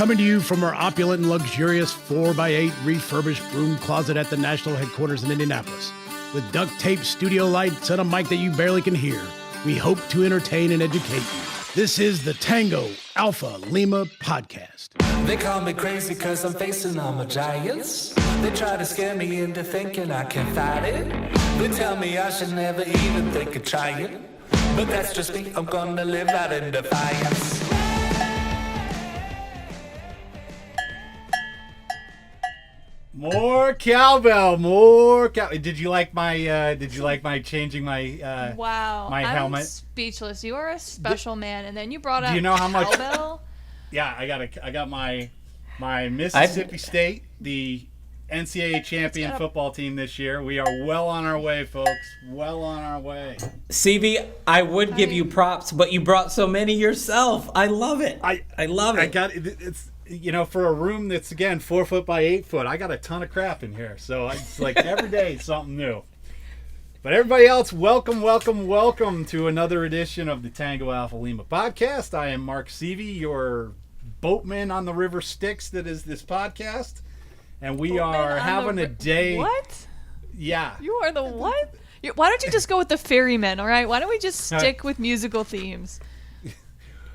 Coming to you from our opulent and luxurious 4x8 refurbished room closet at the national headquarters in Indianapolis. With duct tape studio lights and a mic that you barely can hear, we hope to entertain and educate you. This is the Tango Alpha Lima podcast. They call me crazy cause I'm facing all my giants. They try to scare me into thinking I can fight it. They tell me I should never even think of trying. But that's just me, I'm gonna live out in defiance. More cowbell, more cow. Did you like my changing my wow. my helmet? I'm speechless. You are a special man. And then you brought up Do you know how much? cowbell. Yeah, I got my Mississippi State, the NCAA champion football team this year. We are well on our way, folks. Well on our way. CV, I would give you props, but you brought so many yourself. I love it. I love it. I got it's. You know, for a room that's, again, 4 foot by 8 foot, I got a ton of crap in here. So it's like every day something new. But everybody else, welcome to another edition of the Tango Alpha Lima podcast. I am Mark Seavey, your boatman on the river Styx that is this podcast. And we are having a day. What? Yeah. You are the what? Why don't you just go with the ferryman, all right? Why don't we just stick with musical themes?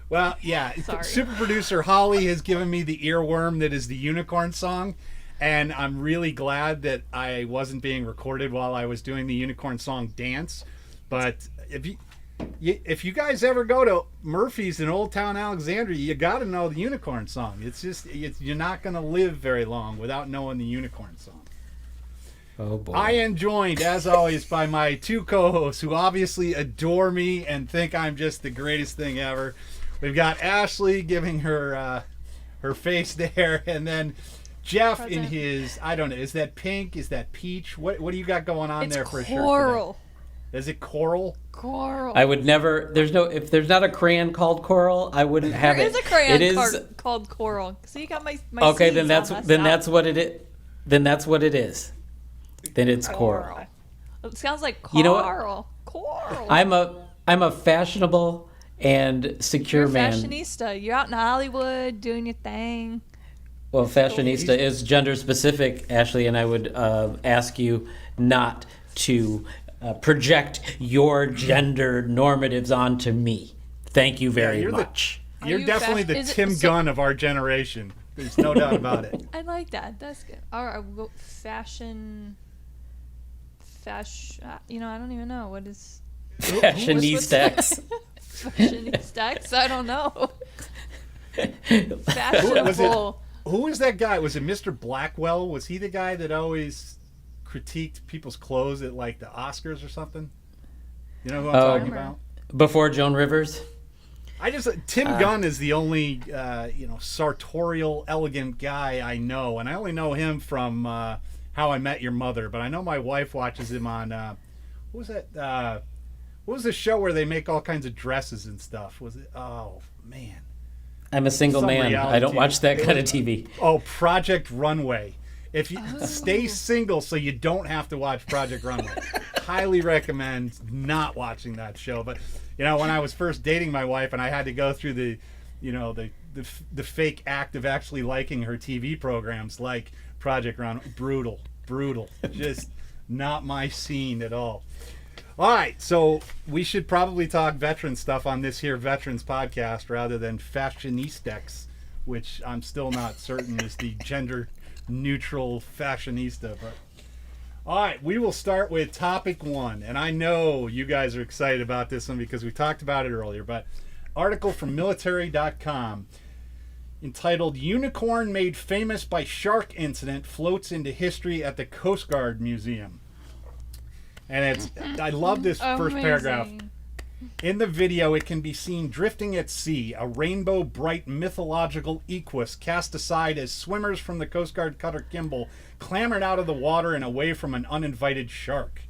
Well, yeah, Sorry. Super producer Holly has given me the earworm that is the unicorn song, and I'm really glad that I wasn't being recorded while I was doing the unicorn song dance. But if you guys ever go to Murphy's in Old Town Alexandria, you got to know the unicorn song. You're not going to live very long without knowing the unicorn song. Oh boy. I am joined, as always, by my two co-hosts who obviously adore me and think I'm just the greatest thing ever. We've got Ashley giving her face there, and then Jeff in his, I don't know, is that pink? Is that peach? What do you got going on there for a shirt? Coral. Is it coral? Coral. I would never. If there's not a crayon called coral, I wouldn't have There it. is a crayon It is called coral. So you got my okay. C's Then that's all messed then up. that's what it is. Then that's what it is. Then it's coral. It sounds like coral. You know what? Coral. I'm a fashionable and secure You're a man. fashionista. You're out in Hollywood doing your thing. Well, fashionista is gender specific, Ashley, and I would ask you not to project your gender normatives onto me. Thank you very much. You're definitely the Tim Gunn of our generation. There's no doubt about it. I like that. That's good. All right, we'll go fashion. I don't even know what is. Fashionistas. Fashionistas? I don't know. Fashionable. Who was that guy? Was it Mr. Blackwell? Was he the guy that always critiqued people's clothes at like the Oscars or something? You know who I'm talking about? Before Joan Rivers? Tim Gunn is the only sartorial, elegant guy I know, and I only know him from How I Met Your Mother. But I know my wife watches him on what was that? What was the show where they make all kinds of dresses and stuff? Was it? Oh man, I'm a single man. I don't watch that kind of TV. Oh, Project Runway. If you stay single, so you don't have to watch Project Runway. Highly recommend not watching that show. But when I was first dating my wife, and I had to go through the fake act of actually liking her TV programs, like Project Runway, brutal, just not my scene at all. All right, so we should probably talk veteran stuff on this here Veterans podcast rather than fashionistas, which I'm still not certain is the gender-neutral fashionista. But all right, we will start with topic 1, and I know you guys are excited about this one because we talked about it earlier, but article from military.com entitled "Unicorn Made Famous by Shark Incident Floats into History at the Coast Guard Museum." And I love this first paragraph. In the video, it can be seen drifting at sea, a rainbow bright mythological equus cast aside as swimmers from the Coast Guard cutter Kimball clambered out of the water and away from an uninvited shark.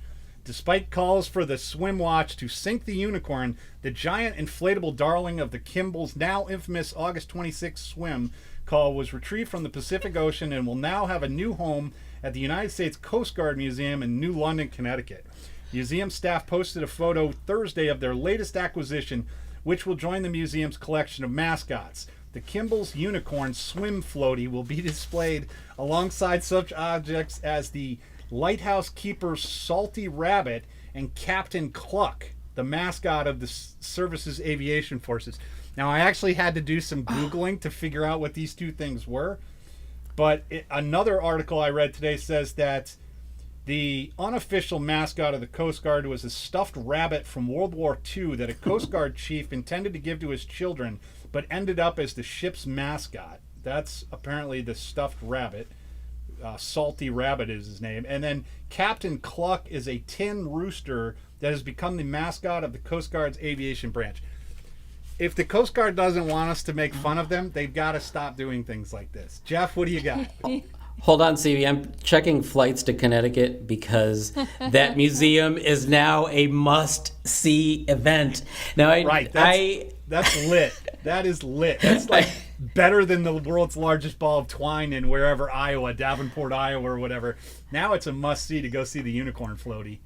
Despite calls for the swim watch to sink the Unicorn, the giant inflatable darling of the Kimball's now infamous August 26 swim call was retrieved from the Pacific Ocean and will now have a new home at the United States Coast Guard Museum in New London, Connecticut. Museum staff posted a photo Thursday of their latest acquisition, which will join the museum's collection of mascots. The Kimball's Unicorn Swim Floaty will be displayed alongside such objects as the Lighthouse Keeper's Salty Rabbit and Captain Cluck, the mascot of the service's aviation forces. Now, I actually had to do some Googling to figure out what these two things were, but another article I read today says that the unofficial mascot of the Coast Guard was a stuffed rabbit from World War II that a Coast Guard chief intended to give to his children, but ended up as the ship's mascot. That's apparently the stuffed rabbit. Salty Rabbit is his name. And then Captain Cluck is a tin rooster that has become the mascot of the Coast Guard's aviation branch. If the Coast Guard doesn't want us to make fun of them, they've got to stop doing things like this. Jeff, what do you got? Hold on, Stevie. I'm checking flights to Connecticut because that museum is now a must-see event. Now, That's lit. That is lit. That's like better than the world's largest ball of twine in wherever Iowa, Davenport, Iowa, or whatever. Now it's a must-see to go see the unicorn floaty.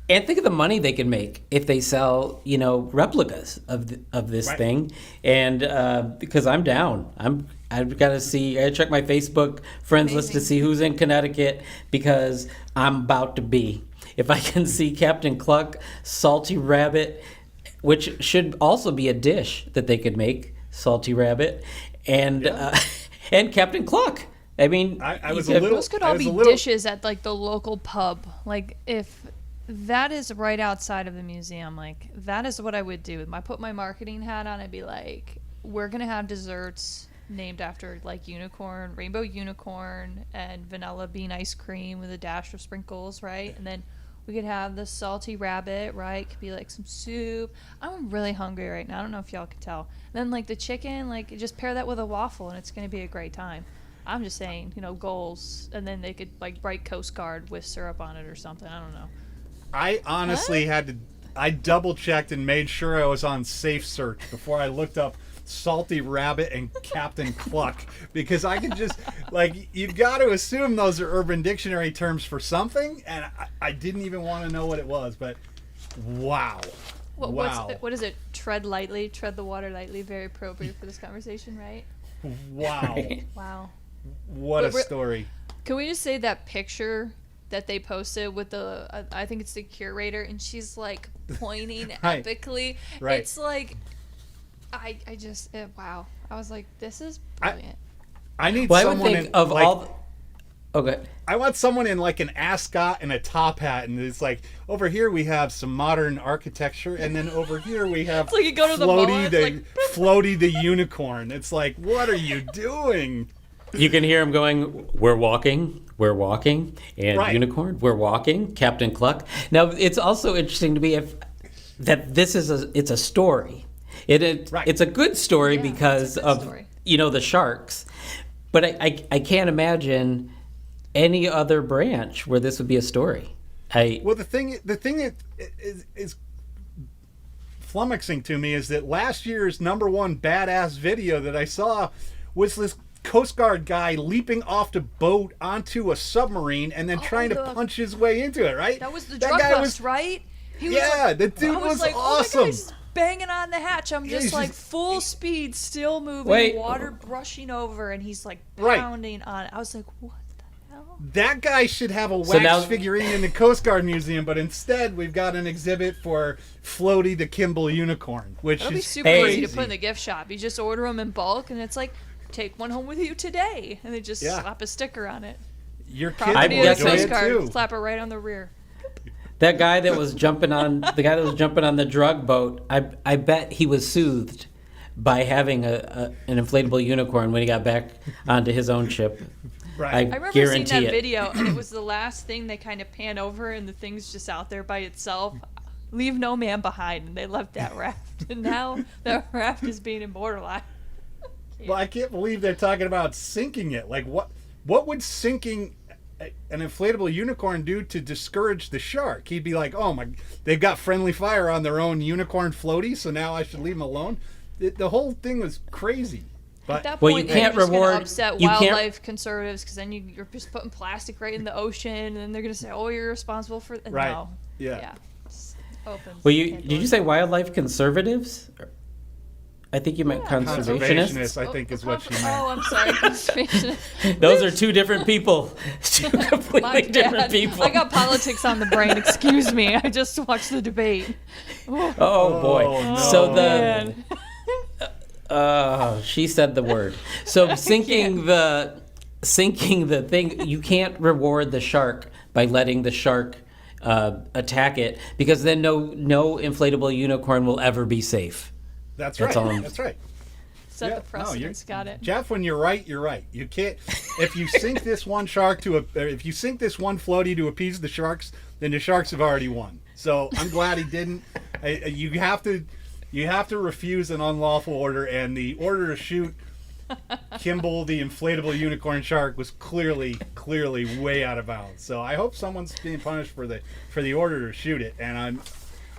And think of the money they can make if they sell, replicas of this thing. And because I'm down, I've got to see. I check my Facebook friends list to see who's in Connecticut because I'm about to be. If I can see Captain Cluck, Salty Rabbit, which should also be a dish that they could make, Salty Rabbit, and and Captain Cluck. I mean, those could all be dishes at like the local pub. Like if that is right outside of the museum, like that is what I would do. I put my marketing hat on. I'd be like, we're gonna have desserts named after like unicorn, rainbow unicorn, and vanilla bean ice cream with a dash of sprinkles, right? And then we could have the salty rabbit, right? Could be like some soup. I'm really hungry right now. I don't know if y'all can tell. And then like the chicken, like just pair that with a waffle, and it's gonna be a great time. I'm just saying, goals, and then they could like write Coast Guard with syrup on it or something. I don't know. I honestly I double checked and made sure I was on Safe Search before I looked up Salty Rabbit and Captain Cluck, because I could just, you've got to assume those are Urban Dictionary terms for something, and I didn't even want to know what it was, but wow. Wow. What is it? Tread lightly, tread the water lightly, very appropriate for this conversation, right? Wow. Wow. What a story. Can we just say that picture that they posted with the I think it's the curator, and she's like pointing epically. Right. It's like I just wow. I was like, this is brilliant. I need I someone would think in, of all. Okay. I want someone in like an ascot and a top hat, and it's like over here we have some modern architecture, and then over here we have It's like you go to the mall, Floaty the unicorn. It's like, what are you doing? You can hear him going, we're walking, and unicorn, we're walking, Captain Cluck. Now, it's also interesting to me that this is it's a story. It's a good story because of, the sharks. But I can't imagine any other branch where this would be a story. Well, the thing that is flummoxing to me is that last year's #1 badass video that I saw was this Coast Guard guy leaping off the boat onto a submarine and then trying to punch his way into it, right? That was the drug bust, right? The dude was awesome. Oh my God, banging on the hatch. I'm just like full speed, still moving, water brushing over, and he's like pounding on it. I was like, what the hell? That guy should have a wax figurine in the Coast Guard Museum, but instead we've got an exhibit for Floaty the Kimball unicorn, which It'll is be super easy to put in the gift shop. You just order them in bulk, and it's like, take one home with you today, and they just slap a sticker on it. Your kid will enjoy it too. Slap it right on the rear. That guy that was jumping on the drug boat, I bet he was soothed by having an inflatable unicorn when he got back onto his own ship. Right. I remember seeing that video, and it was the last thing they kind of pan over, and the thing's just out there by itself. Leave no man behind, and they left that raft, and now that raft is being immortalized. Well, I can't believe they're talking about sinking it. Like, what would sinking an inflatable unicorn do to discourage the shark? He'd be like, oh my, they've got friendly fire on their own unicorn floaty, so now I should leave them alone. The whole thing was crazy. But at that point, you can't you're just reward gonna upset wildlife conservatives, because then you're just putting plastic right in the ocean, and then they're going to say, oh, you're responsible for it. Right. No. Yeah. Opens Well, did you say wildlife conservatives? I think you meant conservationists. Conservationist, I think, is what she meant. Oh, I'm sorry, conservationist. Those are two different people. Two completely different people. I got politics on the brain. Excuse me. I just watched the debate. Oh boy. no. So Man. she said the word. So sinking the thing, you can't reward the shark by letting the shark attack it, because then no inflatable unicorn will ever be safe. That's That's right. all. That's right. Set Yeah, the precedence. Got it. Jeff, when you're right, you're right. You can't. If you sink this one shark if you sink this one floaty to appease the sharks, then the sharks have already won. So I'm glad he didn't. You have to refuse an unlawful order, and the order to shoot Kimball, the inflatable unicorn shark, was clearly way out of bounds. So I hope someone's being punished for the order to shoot it. And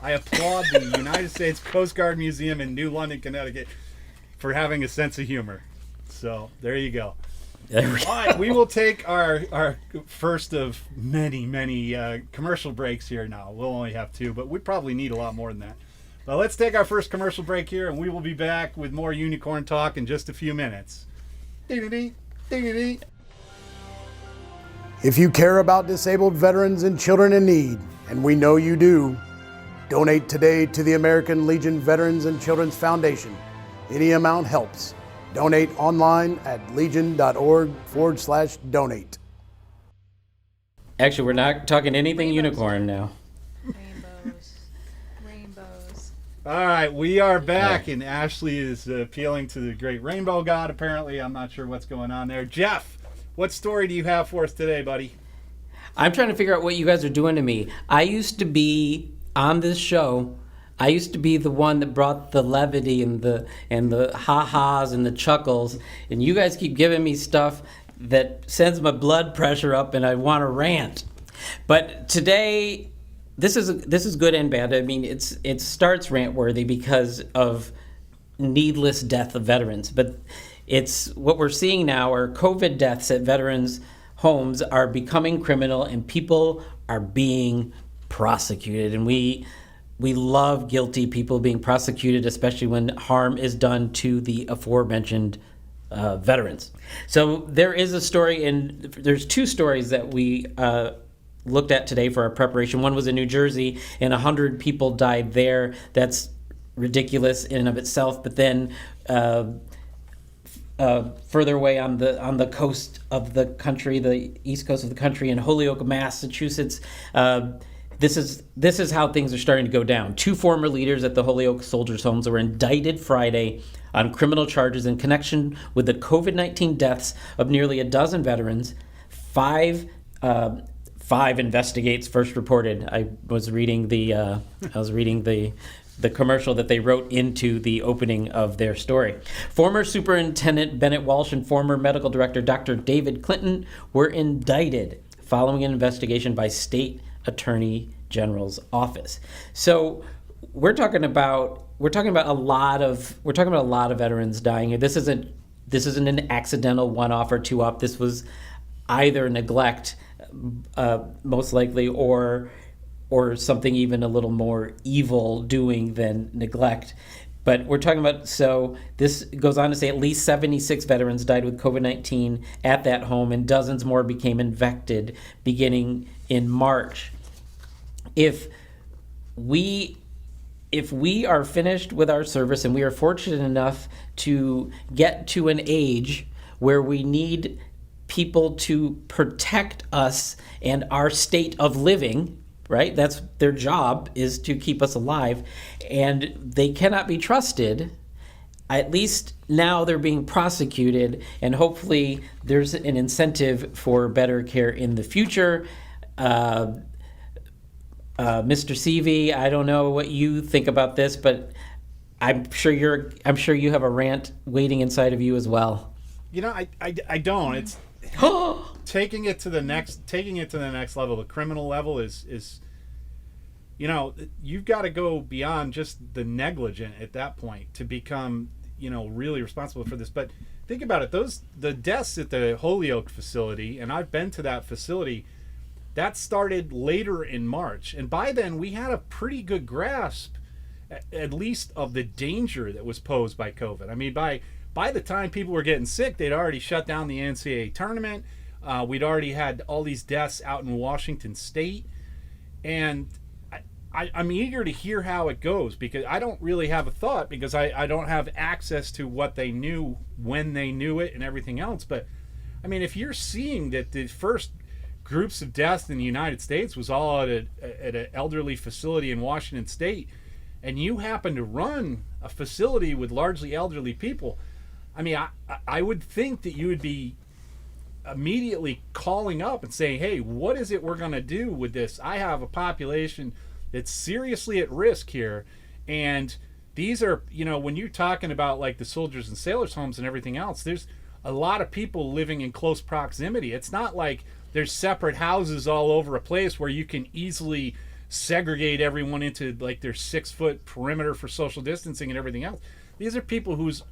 I applaud the United States Coast Guard Museum in New London, Connecticut, for having a sense of humor. So there you go. All right, we will take our first of many commercial breaks here now. We'll only have 2, but we probably need a lot more than that. But let's take our first commercial break here, and we will be back with more unicorn talk in just a few minutes. Ding-a-ding, ding-a-ding. If you care about disabled veterans and children in need, and we know you do, donate today to the American Legion Veterans and Children's Foundation. Any amount helps. Donate online at legion.org/donate. Actually, we're not talking anything unicorn now. Rainbows. All right, we are back, and Ashley is appealing to the great rainbow god, apparently. I'm not sure what's going on there. Jeff, what story do you have for us today, buddy? I'm trying to figure out what you guys are doing to me. I used to be on this show. I used to be the one that brought the levity and the ha-has and the chuckles, and you guys keep giving me stuff that sends my blood pressure up, and I want to rant. But today, this is good and bad. I mean, it starts rant worthy because of needless death of veterans, but it's what we're seeing now are COVID deaths at veterans' homes are becoming criminal, and people are being prosecuted, and we love guilty people being prosecuted, especially when harm is done to the aforementioned veterans. So there is a story, and there's 2 stories that we looked at today for our preparation. One was in New Jersey, and 100 people died there. That's ridiculous in and of itself. But then further away on the coast of the country, the east coast of the country, in Holyoke, Massachusetts, This is how things are starting to go down. 2 former leaders at the Holyoke Soldiers' Homes were indicted Friday on criminal charges in connection with the COVID-19 deaths of nearly a dozen veterans. 5 investigates first reported. I was reading the commercial that they wrote into the opening of their story. Former Superintendent Bennett Walsh and former Medical Director Dr. David Clinton were indicted following an investigation by State Attorney General's office. So we're talking about a lot of veterans dying here. This isn't an accidental one-off or two-off. This was either neglect, most likely, or something even a little more evil doing than neglect. But we're talking about, so this goes on to say at least 76 veterans died with COVID-19 at that home, and dozens more became infected beginning in March. If we are finished with our service and we are fortunate enough to get to an age where we need people to protect us and our state of living, right? That's their job, is to keep us alive, and they cannot be trusted. At least now they're being prosecuted, and hopefully there's an incentive for better care in the future. Mr. Seavey, I don't know what you think about this, but I'm sure you have a rant waiting inside of you as well. You know, I don't. It's taking it to the next level. The criminal level is you know, you've got to go beyond just the negligent at that point to become, you know, really responsible for this. But think about it, the deaths at the Holyoke facility, and I've been to that facility, that started later in March, and by then we had a pretty good grasp at least of the danger that was posed by COVID. I mean, by the time people were getting sick, they'd already shut down the NCAA tournament. We'd already had all these deaths out in Washington State. And I'm eager to hear how it goes, because I don't really have a thought, because I don't have access to what they knew when they knew it and everything else. But, I mean, if you're seeing that the first groups of deaths in the United States was all at an elderly facility in Washington State, and you happen to run a facility with largely elderly people, I mean, I would think that you would be immediately calling up and saying, hey, what is it we're going to do with this? I have a population that's seriously at risk here. And these are, when you're talking about like the soldiers and sailors' homes and everything else, there's a lot of people living in close proximity. It's not like there's separate houses all over a place where you can easily segregate everyone into like their 6-foot perimeter for social distancing and everything else. These are people who's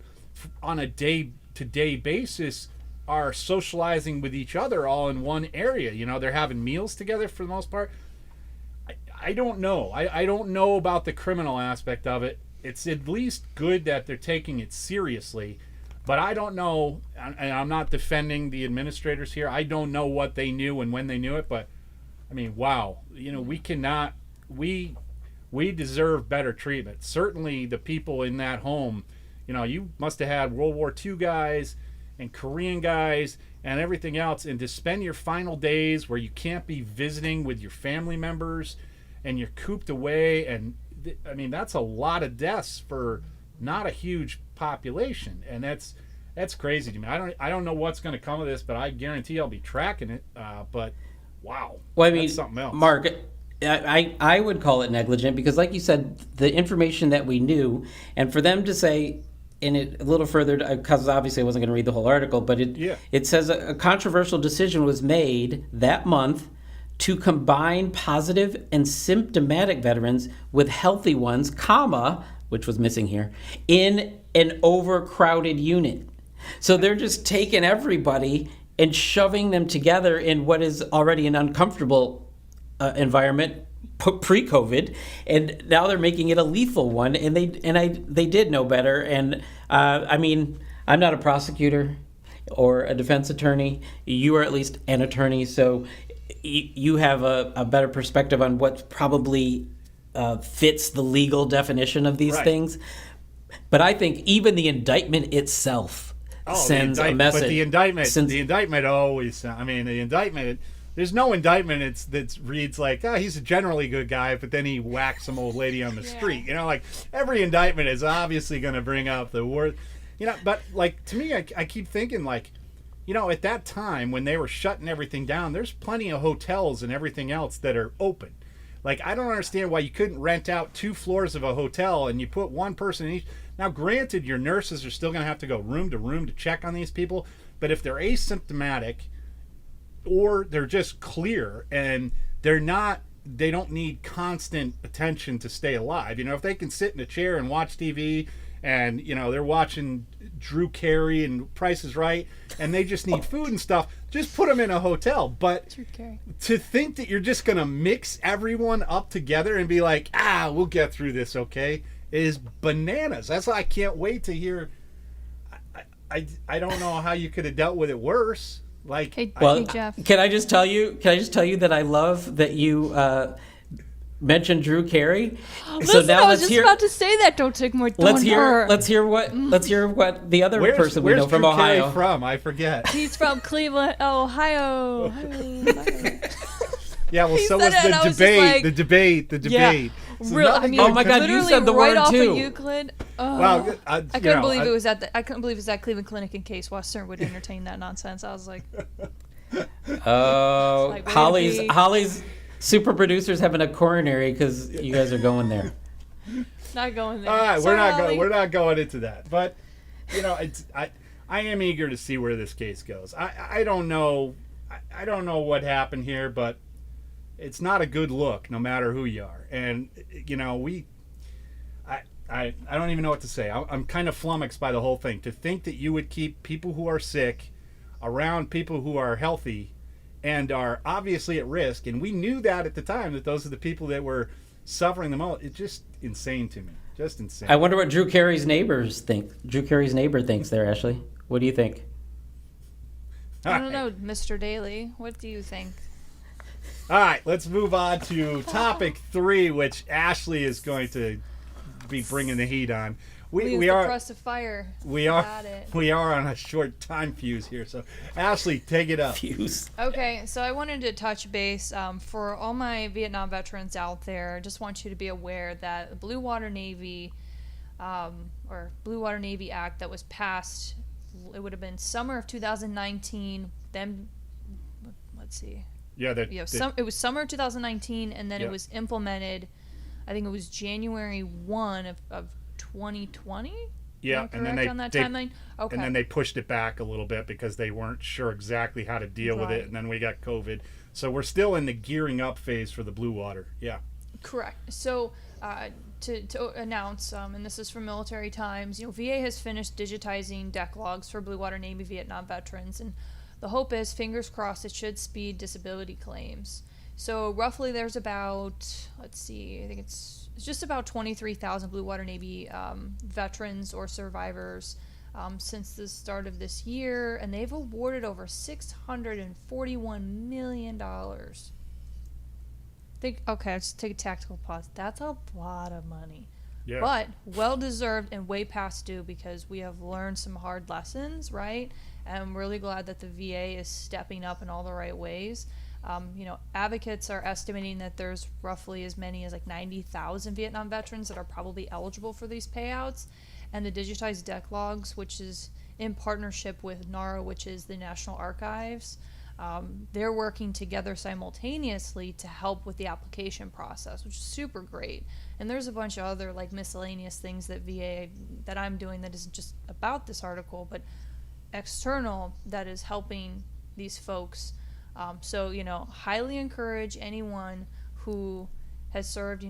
on a day-to-day basis are socializing with each other all in one area. They're having meals together for the most part. I don't know. I don't know about the criminal aspect of it. It's at least good that they're taking it seriously, but I don't know, and I'm not defending the administrators here. I don't know what they knew and when they knew it, but I mean, wow. We deserve better treatment. Certainly the people in that home, you must have had World War II guys and Korean guys and everything else, and to spend your final days where you can't be visiting with your family members and you're cooped away, and I mean, that's a lot of deaths for not a huge population, and that's crazy to me. I don't know what's going to come of this, but I guarantee I'll be tracking it. But wow, well, I mean, that's something else. Mark, I would call it negligent, because like you said, the information that we knew, and for them to say in it a little further, because obviously I wasn't going to read the whole article, but it says a controversial decision was made that month to combine positive and symptomatic veterans with healthy ones, which was missing here, in an overcrowded unit. So they're just taking everybody and shoving them together in what is already an uncomfortable environment pre-COVID, and now they're making it a lethal one, and they did know better. And I mean, I'm not a prosecutor or a defense attorney. You are at least an attorney, so you have a better perspective on what probably fits the legal definition of these things. But I think even the indictment itself sends a message. But the indictment always, I mean, the indictment, there's no indictment that reads like, he's a generally good guy, but then he whacked some old lady on the street. Like every indictment is obviously going to bring up the word, but like to me, I keep thinking like, at that time when they were shutting everything down, there's plenty of hotels and everything else that are open. Like, I don't understand why you couldn't rent out 2 floors of a hotel and you put one person in each. Now, granted, your nurses are still going to have to go room to room to check on these people, but if they're asymptomatic or they're just clear and they don't need constant attention to stay alive. If they can sit in a chair and watch TV and, they're watching Drew Carey and Price is Right, and they just need food and stuff, just put them in a hotel. But to think that you're just going to mix everyone up together and be like, we'll get through this, okay, is bananas. That's why I can't wait to hear. I don't know how you could have dealt with it worse. Like, hey, Jeff. Can I just tell you that I love that you mentioned Drew Carey. Listen, I was just about to say that. Don't take more. Let's hear what the other person we know from Drew Ohio. Carey from? I forget. He's from Cleveland, Ohio. Yeah, well, so was the debate. Yeah. So oh my God, you said the right word off too. Of Euclid. Oh. Well, I couldn't believe it was at Cleveland Clinic in case Western would entertain that nonsense. I was like, like, Holly's super producers having a coronary because you guys are going there. Not going there. All right, Sorry, we're not going into that. But I am eager to see where this case goes. I don't know. I don't know what happened here, but it's not a good look, no matter who you are. And I don't even know what to say. I'm kind of flummoxed by the whole thing. To think that you would keep people who are sick around people who are healthy and are obviously at risk, and we knew that at the time, that those are the people that were suffering the most. It's just insane to me. Just insane. I wonder what Drew Carey's neighbors think. Drew Carey's neighbor thinks there, Ashley. What do you think? I don't know, Mr. Daly. What do you think? All right, let's move on to topic 3, which Ashley is going to be bringing the heat on. We are crust of fire. We are on a short time fuse here, so Ashley, take it up. Fuse. Okay, so I wanted to touch base for all my Vietnam veterans out there. I just want you to be aware that the Blue Water Navy or Blue Water Navy Act that was passed, it would have been summer of 2019. Then let's see. It was summer of 2019, and then it was implemented. I think it was January 1 of 2020. Yeah, and then timeline. Okay. And then they pushed it back a little bit because they weren't sure exactly how to deal with it, and then we got COVID. So we're still in the gearing up phase for the Blue Water. Yeah. Correct. So to announce, and this is from Military Times, VA has finished digitizing deck logs for Blue Water Navy Vietnam veterans, and the hope is, fingers crossed, it should speed disability claims. So roughly there's about, let's see, I think it's just about 23,000 Blue Water Navy veterans or survivors since the start of this year, and they've awarded over $641 million. Okay, let's take a tactical pause. That's a lot of money. Yeah. But well-deserved and way past due, because we have learned some hard lessons, right? And I'm really glad that the VA is stepping up in all the right ways. Advocates are estimating that there's roughly as many as like 90,000 Vietnam veterans that are probably eligible for these payouts. And the digitized deck logs, which is in partnership with NARA, which is the National Archives, they're working together simultaneously to help with the application process, which is super great. And there's a bunch of other like miscellaneous things that VA that I'm doing that isn't just about this article, but external, that is helping these folks. So highly encourage anyone who has served,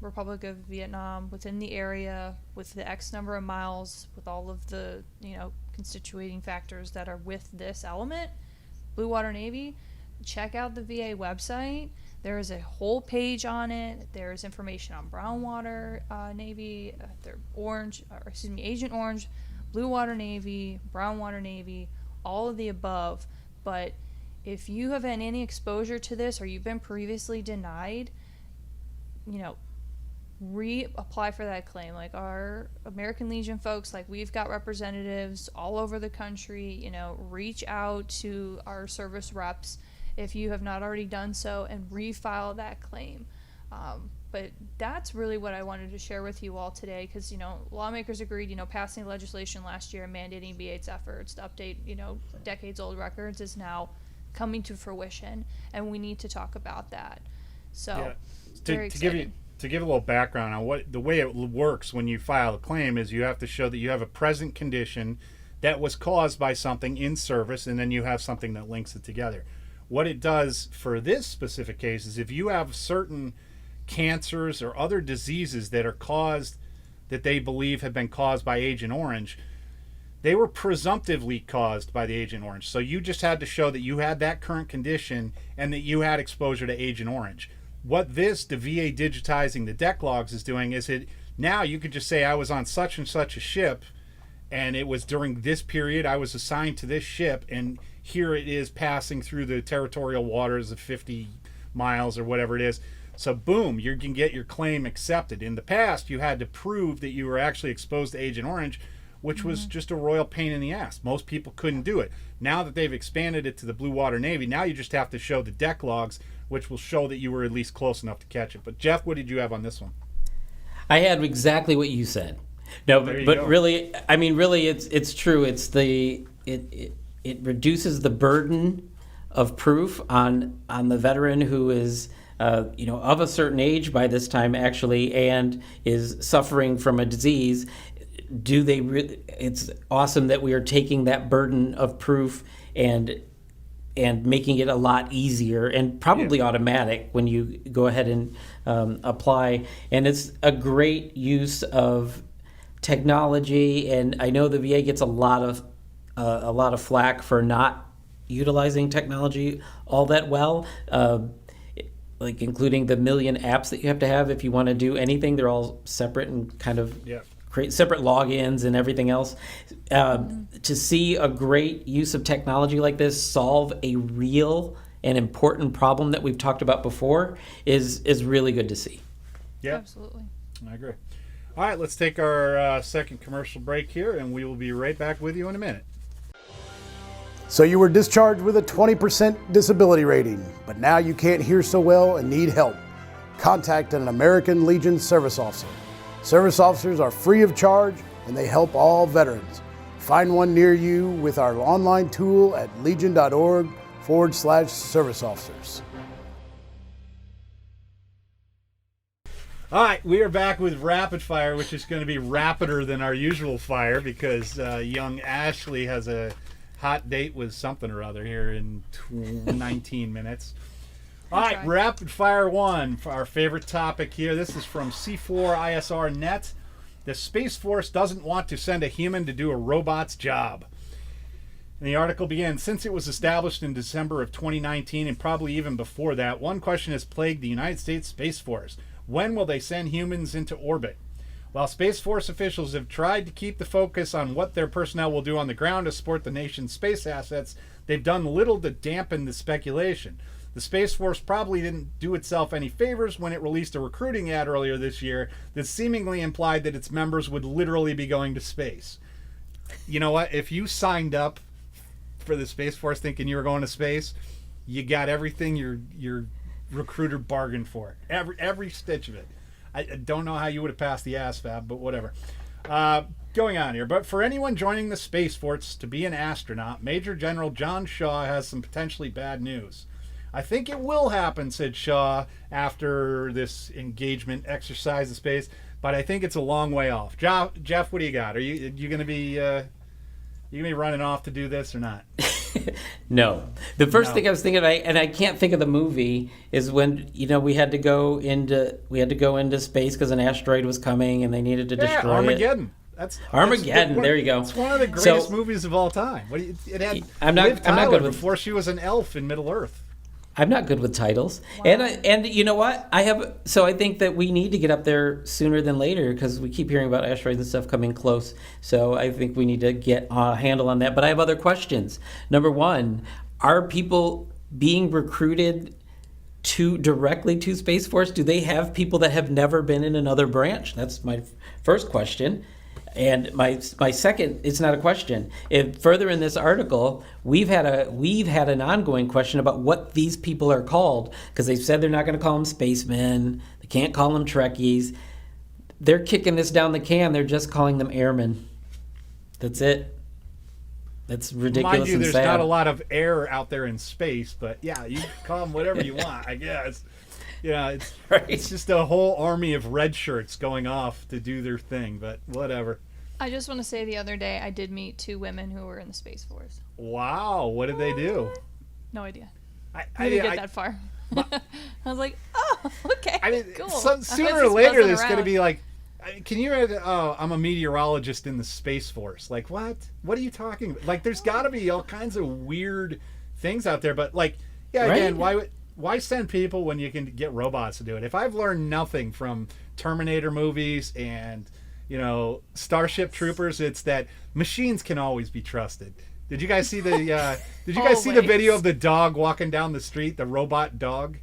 Republic of Vietnam within the area with the X number of miles, with all of the, constituting factors that are with this element. Blue Water Navy, check out the VA website. There is a whole page on it. There's information on Brown Water Navy, they're Agent Orange, Blue Water Navy, Brown Water Navy, all of the above. But if you have had any exposure to this, or you've been previously denied, reapply for that claim. Like our American Legion folks, like we've got representatives all over the country, reach out to our service reps if you have not already done so, and refile that claim. But that's really what I wanted to share with you all today, because, lawmakers agreed, passing legislation last year mandating VA's efforts to update, decades-old records is now coming to fruition, and we need to talk about that. So, very exciting. To give a little background on the way it works when you file a claim is you have to show that you have a present condition that was caused by something in service, and then you have something that links it together. What it does for this specific case is if you have certain cancers or other diseases that are caused, that they believe have been caused by Agent Orange, they were presumptively caused by the Agent Orange. So you just had to show that you had that current condition and that you had exposure to Agent Orange. What the VA digitizing the deck logs is doing is now you could just say I was on such and such a ship, and it was during this period I was assigned to this ship, and here it is passing through the territorial waters of 50 miles or whatever it is. So boom, you can get your claim accepted. In the past, you had to prove that you were actually exposed to Agent Orange, which was just a royal pain in the ass. Most people couldn't do it. Now that they've expanded it to the Blue Water Navy, now you just have to show the deck logs, which will show that you were at least close enough to catch it. But Jeff, what did you have on this one? I had exactly what you said. No, but really, it's true. It's it reduces the burden of proof on the veteran who is of a certain age by this time actually, and is suffering from a disease. It's awesome that we are taking that burden of proof and making it a lot easier and probably automatic when you go ahead and apply. And it's a great use of technology. And I know the VA gets a lot of flack for not utilizing technology all that well. like including the million apps that you have to have if you want to do anything. They're all separate and kind of create separate logins and everything else. To see a great use of technology like this solve a real and important problem that we've talked about before is really good to see. Yeah, absolutely. I agree. All right, let's take our second commercial break here, and we will be right back with you in a minute. So you were discharged with a 20% disability rating, but now you can't hear so well and need help. Contact an American Legion service officer. Service officers are free of charge and they help all veterans. Find one near you with our online tool at legion.org/service officers. All right, we are back with Rapid Fire, which is going to be rapider than our usual fire because young Ashley has a hot date with something or other here in 19 minutes. All right, Rapid Fire 1, for our favorite topic here. This is from C4ISR Net. The Space Force doesn't want to send a human to do a robot's job. And the article begins, since it was established in December of 2019 and probably even before that, one question has plagued the United States Space Force. When will they send humans into orbit? While Space Force officials have tried to keep the focus on what their personnel will do on the ground to support the nation's space assets, they've done little to dampen the speculation. The Space Force probably didn't do itself any favors when it released a recruiting ad earlier this year that seemingly implied that its members would literally be going to space. You know what? If you signed up for the Space Force thinking you were going to space, you got everything your recruiter bargained for. Every stitch of it. I don't know how you would have passed the ASVAB, but whatever. Going on here. But for anyone joining the Space Force to be an astronaut, Major General John Shaw has some potentially bad news. I think it will happen, said Shaw, after this engagement exercise in space, but I think it's a long way off. Jeff, what do you got? Are you going to be running off to do this or not? No. The first thing I was thinking, and I can't think of the movie, is when we had to go into space because an asteroid was coming and they needed to destroy Armageddon. That's Armageddon. There you go. It's one of the greatest movies of all time. It had I'm Liv Tyler not good with before she was an elf in Middle Earth. I'm not good with titles. Wow. And you know what? I think that we need to get up there sooner than later because we keep hearing about asteroids and stuff coming close. So I think we need to get a handle on that. But I have other questions. Number one, are people being recruited directly to Space Force? Do they have people that have never been in another branch? That's my first question. And my second, it's not a question. Further in this article, we've had an ongoing question about what these people are called because they've said they're not going to call them spacemen. They can't call them Trekkies. They're kicking this down the can. They're just calling them airmen. That's it. That's ridiculous. Mind you, and there's sad. not a lot of air out there in space, but yeah, you can call them whatever you want, I guess. Yeah, it's just a whole army of red shirts going off to do their thing, but whatever. I just want to say the other day I did meet 2 women who were in the Space Force. Wow, what did they do? No idea. I didn't get that far. I was like, oh, okay, cool. Sooner or later, there's going to be like, can you read, I'm a meteorologist in the Space Force. Like, what? What are you talking about? Like, there's got to be all kinds of weird things out there, but like, yeah, again, why send people when you can get robots to do it? If I've learned nothing from Terminator movies and, Starship Troopers, it's that machines can always be trusted. Did you guys see the the video of the dog walking down the street, the robot dog?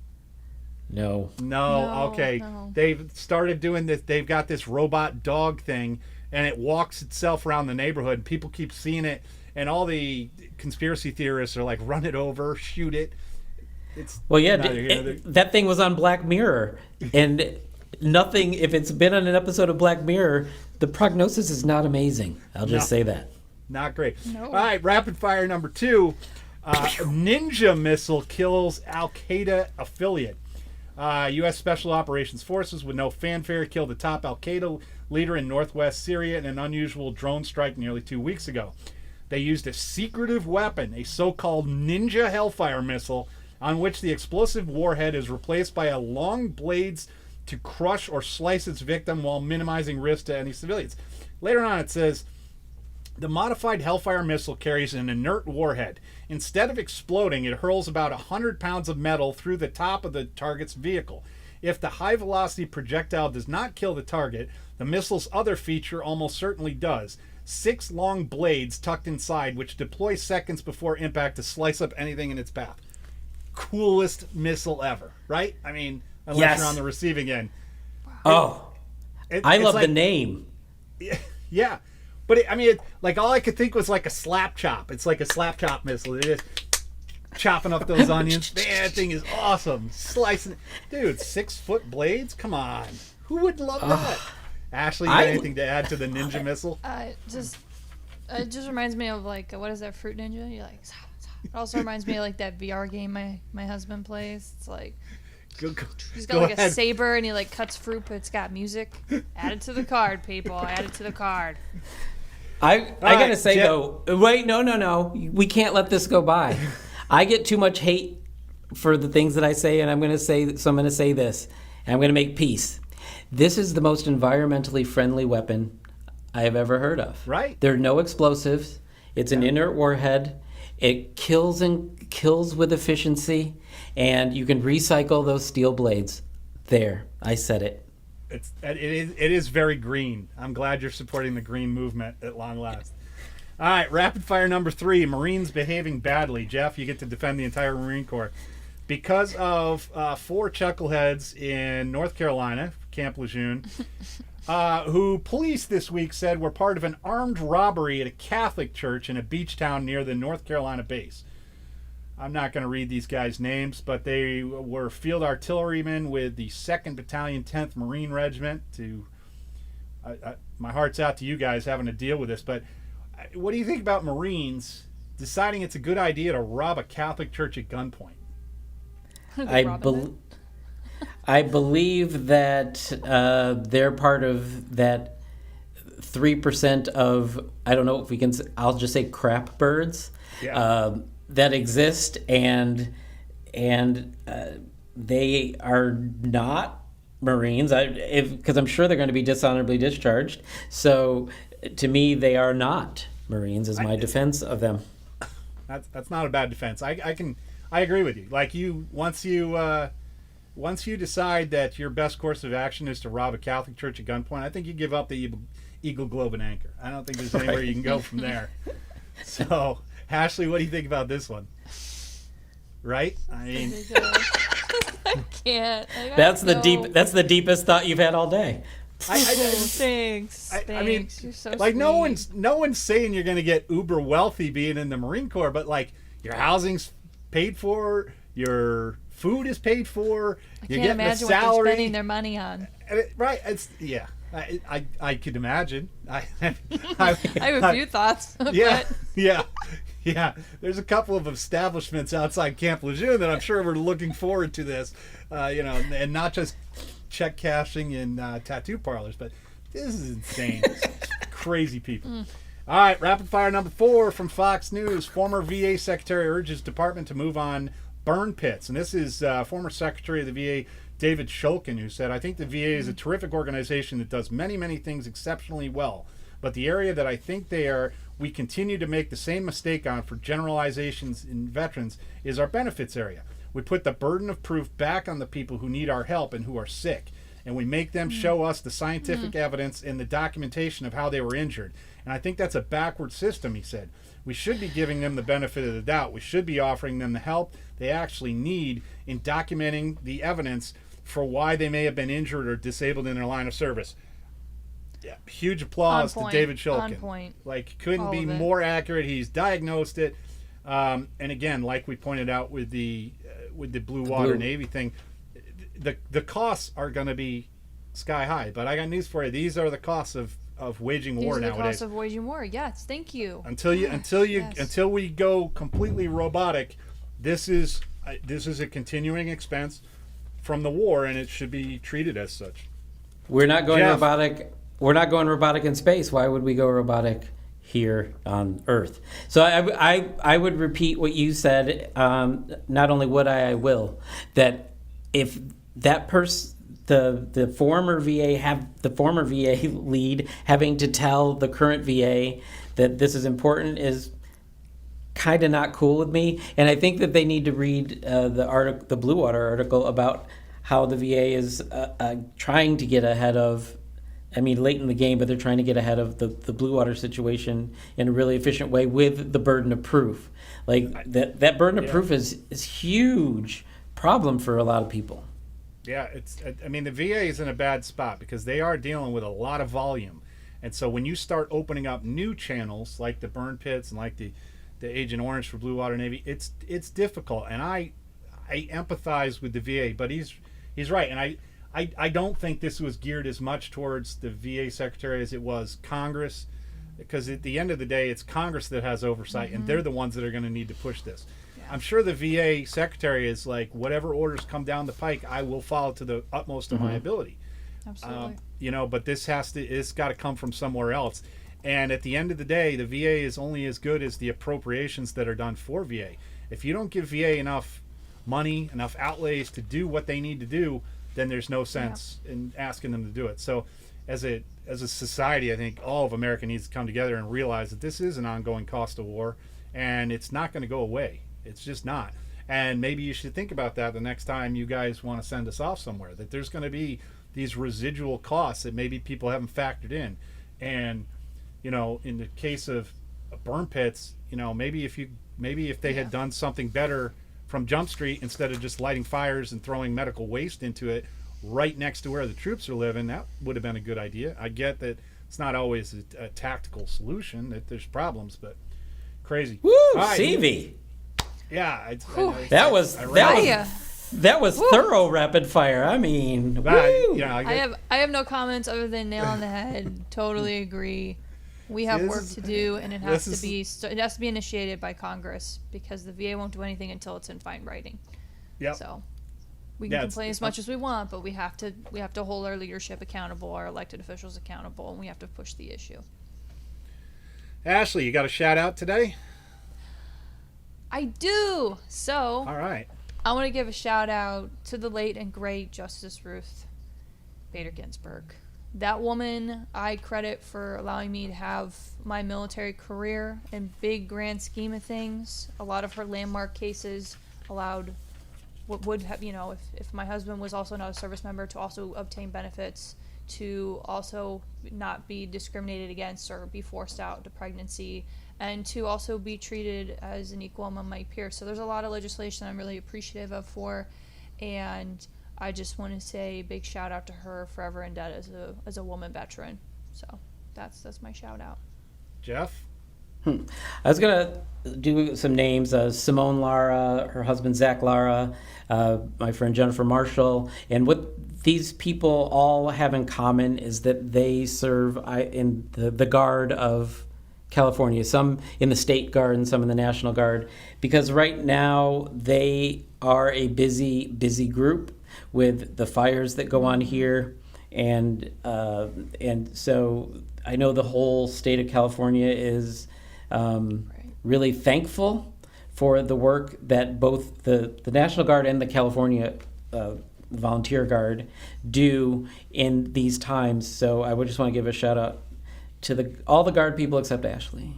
No. Okay. No. They've started doing this. They've got this robot dog thing, and it walks itself around the neighborhood. People keep seeing it, and all the conspiracy theorists are like, run it over, shoot it. That thing was on Black Mirror, and nothing. If it's been on an episode of Black Mirror, the prognosis is not amazing. I'll just say that. Not great. No. All right, rapid fire number 2. Ninja missile kills Al-Qaeda affiliate. U.S. Special Operations Forces with no fanfare killed the top Al-Qaeda leader in northwest Syria in an unusual drone strike nearly 2 weeks ago. They used a secretive weapon, a so-called Ninja Hellfire missile, on which the explosive warhead is replaced by a long blades to crush or slice its victim while minimizing risk to any civilians. Later on it says, The modified Hellfire missile carries an inert warhead. Instead of exploding, it hurls about 100 pounds of metal through the top of the target's vehicle. If the high-velocity projectile does not kill the target, the missile's other feature almost certainly does. 6 long blades tucked inside, which deploy seconds before impact to slice up anything in its path. Coolest missile ever, right? I mean, unless Yes. you're on the receiving end. Oh, I It's love like- the name. Yeah. But like all I could think was like a slap chop. It's like a slap chop missile. It is chopping up those onions. Man, that thing is awesome. Slicing. Dude, 6-foot blades? Come on. Who would love that? Ashley, you got anything to add to the ninja missile? It just reminds me of like, what is that, Fruit Ninja? You're like, it also reminds me of like that VR game my husband plays. It's like, he's got like a saber and he like cuts fruit, but it's got music. Add it to the card, people. Add it to the card. I gotta say though, wait, no, we can't let this go by. I get too much hate for the things that I say, and I'm gonna say this, and I'm gonna make peace. This is the most environmentally friendly weapon I have ever heard of. Right. There are no explosives. It's an inert warhead. It kills with efficiency, and you can recycle those steel blades. There, I said it. It is very green. I'm glad you're supporting the green movement at long last. All right, rapid fire number 3. Marines behaving badly. Jeff, you get to defend the entire Marine Corps. Because of 4 chuckleheads in North Carolina, Camp Lejeune, who police this week said were part of an armed robbery at a Catholic church in a beach town near the North Carolina base. I'm not going to read these guys' names, but they were field artillerymen with the 2nd Battalion, 10th Marine Regiment. My heart's out to you guys having to deal with this, but what do you think about Marines deciding it's a good idea to rob a Catholic church at gunpoint? I believe that they're part of that 3% of, I don't know if we can, I'll just say crap birds. Yeah. That exist, and they are not Marines, because I'm sure they're going to be dishonorably discharged. So to me, they are not Marines, is my defense of them. That's not a bad defense. I agree with you. Like once you decide that your best course of action is to rob a Catholic church at gunpoint, I think you give up the Eagle, Globe, and Anchor. I don't think there's anywhere you can go from there. So, Ashley, what do you think about this one? Right? I mean, I can't. That's the deepest thought you've had all day. Thanks. I mean, you're so like sweet. no one's saying you're going to get uber wealthy being in the Marine Corps, but like your housing's paid for, your food is paid for, you're Can't getting a imagine what they're salary. spending their money on. Right? It's I could imagine. I have a few thoughts. Yeah, But yeah. There's a couple of establishments outside Camp Lejeune that I'm sure we're looking forward to this, and not just check cashing in tattoo parlors, but this is insane. Crazy people. All right, rapid fire number 4 from Fox News. Former VA Secretary urges Department to move on burn pits. And this is former Secretary of the VA, David Shulkin, who said, I think the VA is a terrific organization that does many, many things exceptionally well. But the area that I think we continue to make the same mistake on for generalizations in veterans is our benefits area. We put the burden of proof back on the people who need our help and who are sick. And we make them show us the scientific evidence and the documentation of how they were injured. And I think that's a backward system, he said. We should be giving them the benefit of the doubt. We should be offering them the help they actually need in documenting the evidence for why they may have been injured or disabled in their line of service. Yeah, huge applause to David Shulkin. On point. Like, couldn't All be of it. more accurate. He's diagnosed it. And again, like we pointed out with the Blue Water Navy thing, the costs are going to be sky high. But I got news for you. These are the costs of waging war These are the nowadays. costs of waging war. Yes, thank you. Until we go completely robotic, this is a continuing expense from the war, and it should be treated as such. We're not going Jeff. robotic. We're not going robotic in space. Why would we go robotic here on Earth? So I would repeat what you said. Not only would I will. That if that person, the former VA lead having to tell the current VA that this is important is kind of not cool with me. And I think that they need to read the Blue Water article about how the VA is trying to get ahead of, late in the game, but they're trying to get ahead of the Blue Water situation in a really efficient way with the burden of proof. Like that burden of proof is huge problem for a lot of people. Yeah, the VA is in a bad spot because they are dealing with a lot of volume. And so when you start opening up new channels like the burn pits and like the Agent Orange for Blue Water Navy, it's difficult. And I empathize with the VA, but he's right. And I don't think this was geared as much towards the VA secretary as it was Congress, because at the end of the day, it's Congress that has oversight, and they're the ones that are going to need to push this. Yeah. I'm sure the VA secretary is like, whatever orders come down the pike, I will follow to the utmost of my ability. Absolutely. But it's got to come from somewhere else. And at the end of the day, the VA is only as good as the appropriations that are done for VA. If you don't give VA enough money, enough outlays to do what they need to do, then there's no sense in asking them to do it. So as a society, I think all of America needs to come together and realize that this is an ongoing cost of war, and it's not going to go away. It's just not. And maybe you should think about that the next time you guys want to send us off somewhere, that there's going to be these residual costs that maybe people haven't factored in. And, in the case of burn pits, maybe if they had done something better from Jump Street, instead of just lighting fires and throwing medical waste into it right next to where the troops are living, that would have been a good idea. I get that it's not always a tactical solution, that there's problems, but crazy. Woo, right. CV. Yeah. That was thorough rapid fire. Woo. I have no comments other than nail on the head. Totally agree. We have work to do, and it has to be initiated by Congress, because the VA won't do anything until it's in fine writing. Yep. So we can complain as much as we want, but we have to hold our leadership accountable, our elected officials accountable, and we have to push the issue. Ashley, you got a shout out today? I do. So all right, I want to give a shout out to the late and great Justice Ruth Bader Ginsburg. That woman I credit for allowing me to have my military career in big grand scheme of things. A lot of her landmark cases allowed what would have, if my husband was also not a service member, to also obtain benefits, to also not be discriminated against or be forced out to pregnancy, and to also be treated as an equal among my peers. So there's a lot of legislation I'm really appreciative of and I just want to say a big shout out to her, forever in debt as a woman veteran. So that's my shout out. Jeff? I was going to do some names. Simone Lara, her husband Zach Lara, my friend Jennifer Marshall. And what these people all have in common is that they serve in the Guard of California, some in the State Guard and some in the National Guard, because right now they are a busy group with the fires that go on here, and so I know the whole state of California is really thankful for the work that both the National Guard and the California Volunteer Guard do in these times. So I would just want to give a shout out to all the Guard people except Ashley.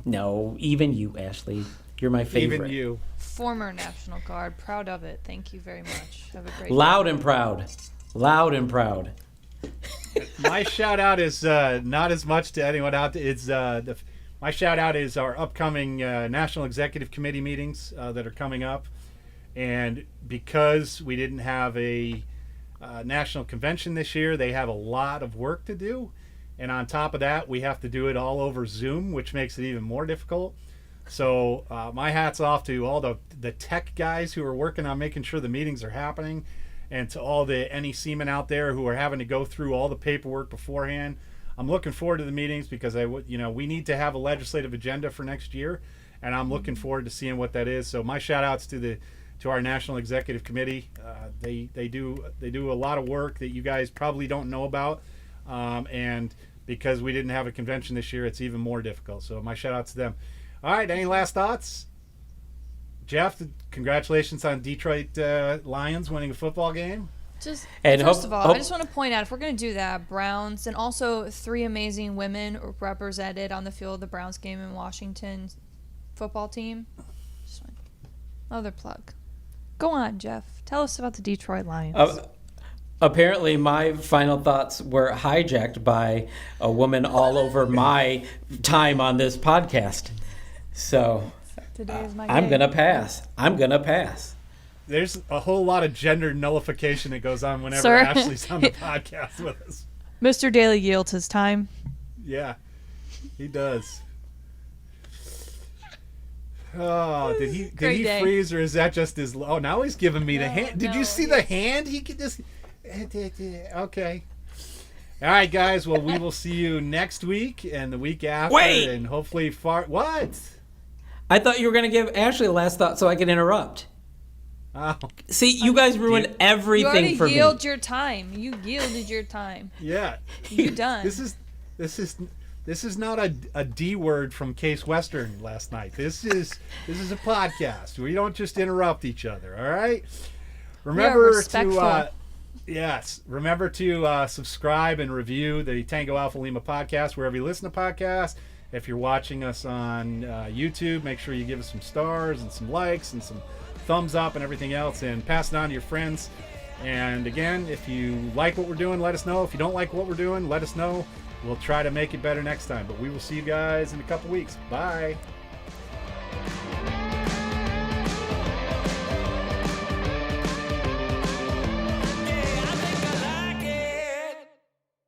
No, even you, Ashley. You're my favorite. Even you. Former National Guard. Proud of it. Thank you very much. Have a great Loud day. and proud. Loud and proud. My shout out is not as much to anyone out there. It's my shout out is our upcoming National Executive Committee meetings that are coming up. And because we didn't have a national convention this year, they have a lot of work to do. And on top of that, we have to do it all over Zoom, which makes it even more difficult. So my hat's off to all the tech guys who are working on making sure the meetings are happening, and to all the NEC-men out there who are having to go through all the paperwork beforehand. I'm looking forward to the meetings because we need to have a legislative agenda for next year, and I'm looking forward to seeing what that is. So my shout outs to our National Executive Committee. They do a lot of work that you guys probably don't know about, and because we didn't have a convention this year, it's even more difficult. So my shout out to them. All right, any last thoughts? Jeff, congratulations on Detroit Lions winning a football game. First of all, I just want to point out, if we're going to do that, Browns, and also 3 amazing women represented on the field of the Browns game in Washington football team. Just another plug. Go on, Jeff. Tell us about the Detroit Lions. Apparently, my final thoughts were hijacked by a woman all over my time on this podcast. So Today is my I'm day. going to pass. There's a whole lot of gender nullification that goes on whenever Sir? Ashley's on the podcast with us. Mr. Daly yields his time. Yeah, he does. Oh, did he day. freeze, or is that just his? Oh, now he's giving me the hand. Did you see the hand? He could just. Okay. All right, guys. Well, we will see you next week and the week after, Wait! and hopefully What? I thought you were going to give Ashley a last thought so I could interrupt. Oh, See, you guys ruined You everything already for me. yielded your time. You yielded your time. yeah. You done. This is not a D word from Case Western last night. This is a podcast. We don't just interrupt each other. All right. Remember respectful. Remember to subscribe and review the Tango Alpha Lima podcast wherever you listen to podcasts. If you're watching us on YouTube, make sure you give us some stars and some likes and some thumbs up and everything else, and pass it on to your friends. And again, if you like what we're doing, let us know. If you don't like what we're doing, let us know. We'll try to make it better next time. But we will see you guys in a couple weeks. Bye.